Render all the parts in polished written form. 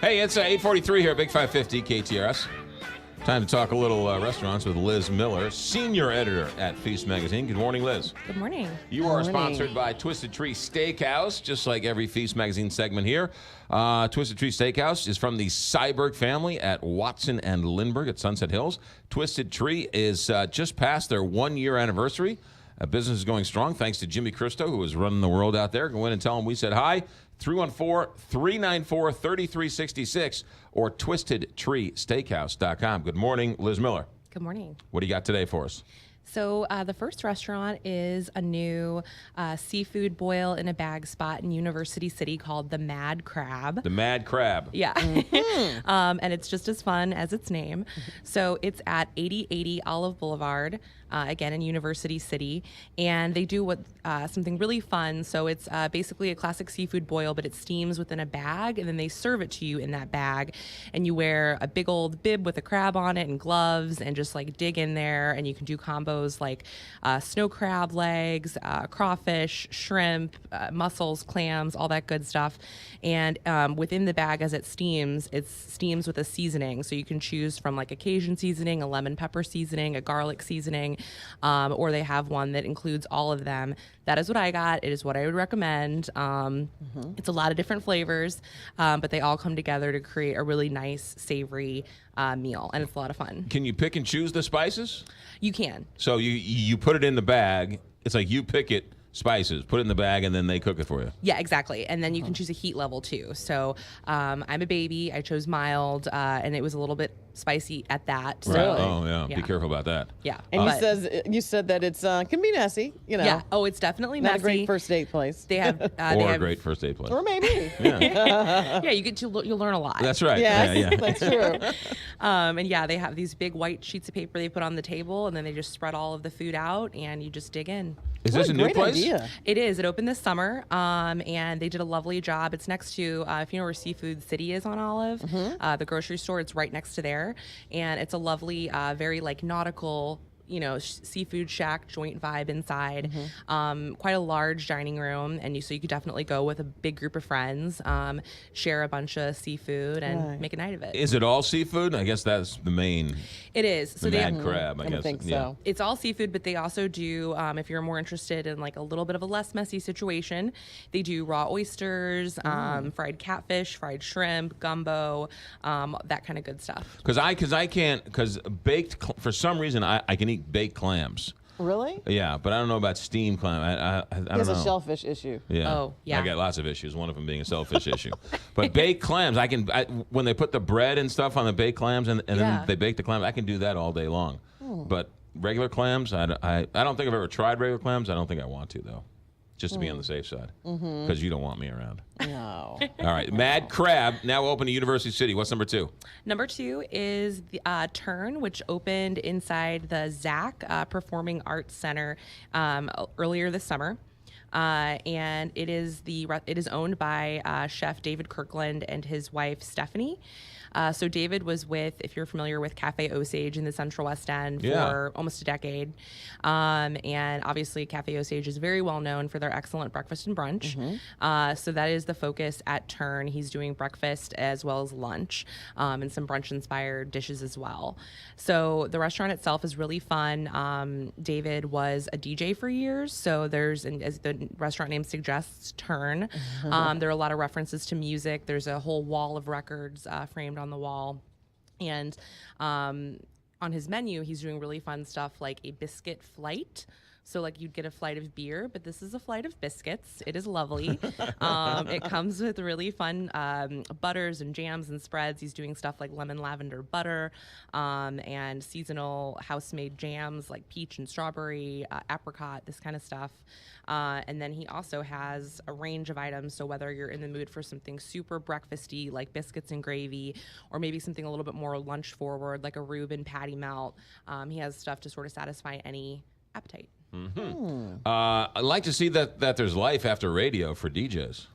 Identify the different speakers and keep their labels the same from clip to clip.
Speaker 1: Hey, it's 8:43 here at Big 550 KTRS. Time to talk a little restaurants with Liz Miller, senior editor at Feast Magazine. Good morning, Liz.
Speaker 2: Good morning.
Speaker 1: You are sponsored by Twisted Tree Steakhouse, just like every Feast Magazine segment here. Twisted Tree Steakhouse is from the Syberg family at Watson and Lindbergh at Sunset Hills. Twisted Tree is just past their 1-year anniversary. Business is going strong thanks to Jimmy Cristo, who is running the world out there. Go in and tell him we said hi. 314-394-3366 or twistedtreesteakhouse.com. Good morning, Liz Miller.
Speaker 2: Good morning.
Speaker 1: What do you got today for us?
Speaker 2: So the first restaurant is a new seafood boil in a bag spot in University City called the Mad Crab.
Speaker 1: The Mad Crab.
Speaker 2: Yeah. And it's just as fun as its name. So it's at 8080 Olive Boulevard, again in University City. And they do something really fun. So it's basically a classic seafood boil, but it steams within a bag, and then they serve it to you in that bag. And you wear a big old bib with a crab on it and gloves and just like dig in there, and you can do combos like snow crab legs, crawfish, shrimp, mussels, clams, all that good stuff. And within the bag as it steams with a seasoning. So you can choose from like a Cajun seasoning, a lemon pepper seasoning, a garlic seasoning, or they have one that includes all of them. That is what I got. It is what I would recommend. It's a lot of different flavors, but they all come together to create a really nice, savory meal, and it's a lot of fun.
Speaker 1: Can you pick and choose the spices?
Speaker 2: You can.
Speaker 1: So you put it in the bag. It's like you pick it, spices, put it in the bag, and then they cook it for you.
Speaker 2: Yeah, exactly. And then you can choose a heat level too. So I'm a baby. I chose mild, and it was a little bit spicy at that. So,
Speaker 1: Right. Oh, yeah. Be careful about that.
Speaker 2: Yeah.
Speaker 3: And you said that it's can be messy, you know.
Speaker 2: Yeah. Oh, it's definitely
Speaker 3: not
Speaker 2: messy.
Speaker 3: a great first date place.
Speaker 2: They have
Speaker 1: Or a great first date place.
Speaker 3: Or maybe.
Speaker 1: Yeah.
Speaker 2: Yeah, you'll learn a lot.
Speaker 1: That's right.
Speaker 3: Yes,
Speaker 1: Yeah.
Speaker 3: that's true.
Speaker 2: And yeah, they have these big white sheets of paper they put on the table, and then they just spread all of the food out, and you just dig in.
Speaker 1: Is
Speaker 3: What
Speaker 1: this
Speaker 3: a
Speaker 1: a new
Speaker 3: great
Speaker 1: place?
Speaker 3: idea.
Speaker 2: It is. It opened this summer, and they did a lovely job. It's next to, if you know where Seafood City is on Olive, the grocery store. It's right next to there, and it's a lovely, very like nautical, seafood shack joint vibe inside. Quite a large dining room, and so you could definitely go with a big group of friends, share a bunch of seafood, and make a night of it.
Speaker 1: Is it all seafood? I guess that's the main.
Speaker 2: It is. So
Speaker 1: The
Speaker 2: they
Speaker 1: Mad Crab, I guess.
Speaker 3: think
Speaker 1: Yeah.
Speaker 3: so.
Speaker 2: It's all seafood, but they also do, if you're more interested in like a little bit of a less messy situation, they do raw oysters, fried catfish, fried shrimp, gumbo, that kind of good stuff.
Speaker 1: Because baked, for some reason, I can eat baked clams.
Speaker 3: Really?
Speaker 1: Yeah, but I don't know about steamed clam. I
Speaker 3: He
Speaker 1: don't
Speaker 3: has
Speaker 1: know.
Speaker 3: a shellfish issue.
Speaker 1: Yeah.
Speaker 2: Oh, yeah.
Speaker 1: I got lots of issues, one of them being a shellfish issue. But baked clams, when they put the bread and stuff on the baked clams and
Speaker 2: Yeah.
Speaker 1: then they bake the clams, I can do that all day long. But regular clams, I don't think I've ever tried regular clams. I don't think I want to, though, just to be on the safe side, because you don't want me around.
Speaker 3: No.
Speaker 1: All right, Mad Crab, now open to University City. What's number 2?
Speaker 2: Number 2 is the Turn, which opened inside the ZAC Performing Arts Center earlier this summer. And it is owned by chef David Kirkland and his wife Stephanie. So David was with, if you're familiar with Cafe Osage in the Central West End for almost a decade. And obviously Cafe Osage is very well known for their excellent breakfast and brunch. So that is the focus at Turn. He's doing breakfast as well as lunch, and some brunch inspired dishes as well. So the restaurant itself is really fun. David was a DJ for years. So there's, as the restaurant name suggests, Turn. There are a lot of references to music. There's a whole wall of records framed on the wall, and on his menu he's doing really fun stuff like a biscuit flight. So like you'd get a flight of beer, but this is a flight of biscuits. It is lovely. It comes with really fun butters and jams and spreads. He's doing stuff like lemon lavender butter, and seasonal house-made jams like peach and strawberry, apricot, this kind of stuff. And then he also has a range of items. So whether you're in the mood for something super breakfasty like biscuits and gravy, or maybe something a little bit more lunch forward like a Reuben patty melt, he has stuff to sort of satisfy any appetite.
Speaker 1: I'd like to see that there's life after radio for DJs.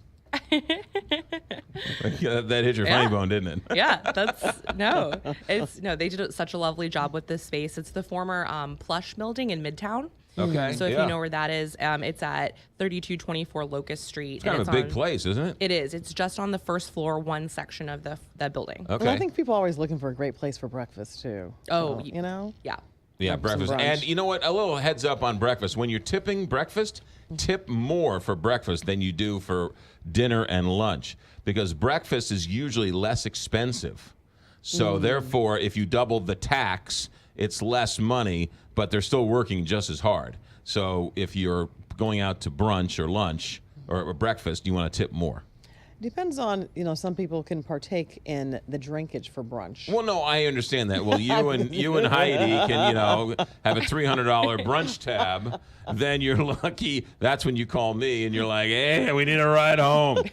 Speaker 1: That hit your funny bone, didn't it?
Speaker 2: Yeah, they did such a lovely job with this space. It's the former Plush building in Midtown.
Speaker 1: Okay.
Speaker 2: So if
Speaker 1: yeah.
Speaker 2: you know where that is, it's at 3224 Locust Street.
Speaker 1: It's kind of a big place, isn't it?
Speaker 2: It is. It's just on the first floor, one section of the building.
Speaker 1: Okay.
Speaker 3: And I think people are always looking for a great place for breakfast too.
Speaker 2: Oh,
Speaker 3: So, you know.
Speaker 2: Yeah.
Speaker 1: Yeah,
Speaker 3: Have some
Speaker 1: breakfast.
Speaker 3: brunch.
Speaker 1: And you know what? A little heads up on breakfast. When you're tipping breakfast, tip more for breakfast than you do for dinner and lunch because breakfast is usually less expensive. So therefore, if you double the tax, it's less money, but they're still working just as hard. So if you're going out to brunch or lunch or breakfast, you want to tip more.
Speaker 3: Depends on, some people can partake in the drinkage for brunch.
Speaker 1: Well, no, I understand that. Well, you and Heidi can, have a $300 brunch tab. Then you're lucky. That's when you call me and you're like, hey, we need a ride home.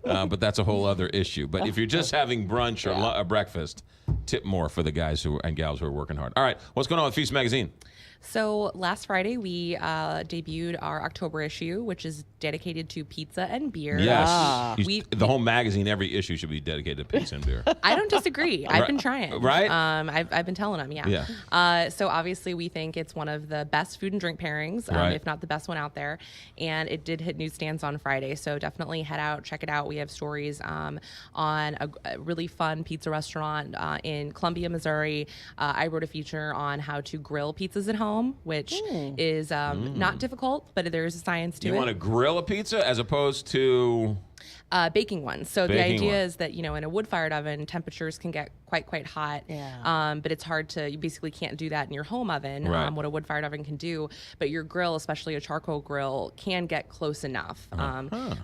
Speaker 1: But that's a whole other issue. But if you're just having brunch or breakfast, tip more for the guys and gals who are working hard. All right, what's going on with Feast Magazine?
Speaker 2: So last Friday, we debuted our October issue, which is dedicated to pizza and beer.
Speaker 1: Yes.
Speaker 2: We-
Speaker 1: The whole magazine, every issue should be dedicated to pizza and beer.
Speaker 2: I don't disagree. I've been trying.
Speaker 1: Right?
Speaker 2: I've been telling them, yeah. So obviously, we think it's one of the best food and drink pairings,
Speaker 1: Right.
Speaker 2: if not the best one out there. And it did hit newsstands on Friday. So definitely head out, check it out. We have stories on a really fun pizza restaurant in Columbia, Missouri. I wrote a feature on how to grill pizzas at home, which is not difficult, but there's a science to
Speaker 1: You
Speaker 2: it.
Speaker 1: want to grill a pizza as opposed to...
Speaker 2: Baking ones. So the
Speaker 1: Baking
Speaker 2: idea
Speaker 1: one.
Speaker 2: is that, in a wood-fired oven, temperatures can get quite hot.
Speaker 3: Yeah.
Speaker 2: But it's hard to, you basically can't do that in your home oven,
Speaker 1: Right.
Speaker 2: what a wood-fired oven can do. But your grill, especially a charcoal grill, can get close enough.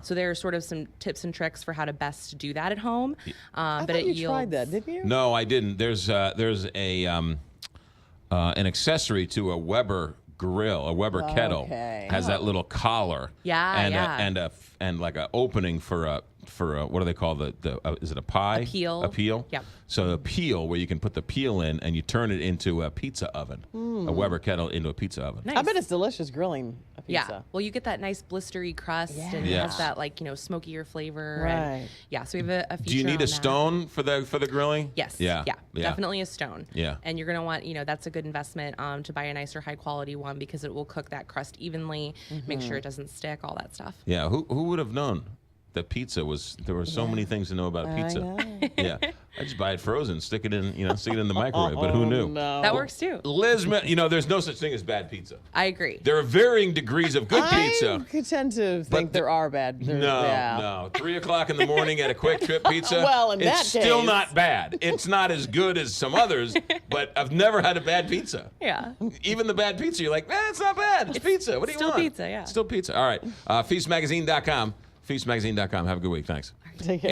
Speaker 2: So there are sort of some tips and tricks for how to best do that at home.
Speaker 3: I
Speaker 2: But
Speaker 3: thought
Speaker 2: it
Speaker 3: you
Speaker 2: yields.
Speaker 3: tried that, didn't you?
Speaker 1: No, I didn't. There's a an accessory to a Weber grill, a Weber kettle
Speaker 3: Okay.
Speaker 1: has that little collar.
Speaker 2: Yeah,
Speaker 1: and
Speaker 2: yeah.
Speaker 1: and like a opening for a what do they call the is it a pie?
Speaker 2: A peel.
Speaker 1: A peel.
Speaker 2: Yep.
Speaker 1: So a peel where you can put the peel in and you turn it into a pizza oven, a Weber kettle into a pizza oven.
Speaker 2: Nice.
Speaker 3: I bet it's delicious grilling a pizza.
Speaker 2: Yeah. Well, you get that nice blistery crust and it
Speaker 1: Yes.
Speaker 2: has that smokier flavor.
Speaker 3: Right.
Speaker 2: And yeah. So we have a feature.
Speaker 1: Do you need
Speaker 2: on
Speaker 1: a
Speaker 2: that.
Speaker 1: stone for the grilling?
Speaker 2: Yes.
Speaker 1: Yeah.
Speaker 2: Definitely a stone.
Speaker 1: Yeah.
Speaker 2: And you're gonna want, that's a good investment to buy a nicer, high quality one because it will cook that crust evenly, make sure it doesn't stick, all that stuff.
Speaker 1: Yeah. Who would have known that pizza was? There were so many things to know about
Speaker 3: I
Speaker 1: pizza.
Speaker 3: know.
Speaker 1: Yeah. I just buy it frozen, stick it in the microwave. But who knew?
Speaker 3: No.
Speaker 2: That works too.
Speaker 1: Liz, there's no such thing as bad pizza.
Speaker 2: I agree.
Speaker 1: There are varying degrees of good pizza.
Speaker 3: I tend to think there are bad.
Speaker 1: No. 3 o'clock in the morning at a Quick Trip Pizza.
Speaker 3: Well, in
Speaker 1: it's
Speaker 3: that
Speaker 1: still
Speaker 3: case.
Speaker 1: not bad. It's not as good as some others, but I've never had a bad pizza.
Speaker 2: Yeah.
Speaker 1: Even the bad pizza, you're like, it's not bad. It's pizza. What do you
Speaker 2: still
Speaker 1: want?
Speaker 2: pizza, yeah.
Speaker 1: Still pizza. All right. Feastmagazine.com. Feastmagazine.com. Have a good week. Thanks.
Speaker 3: Take care.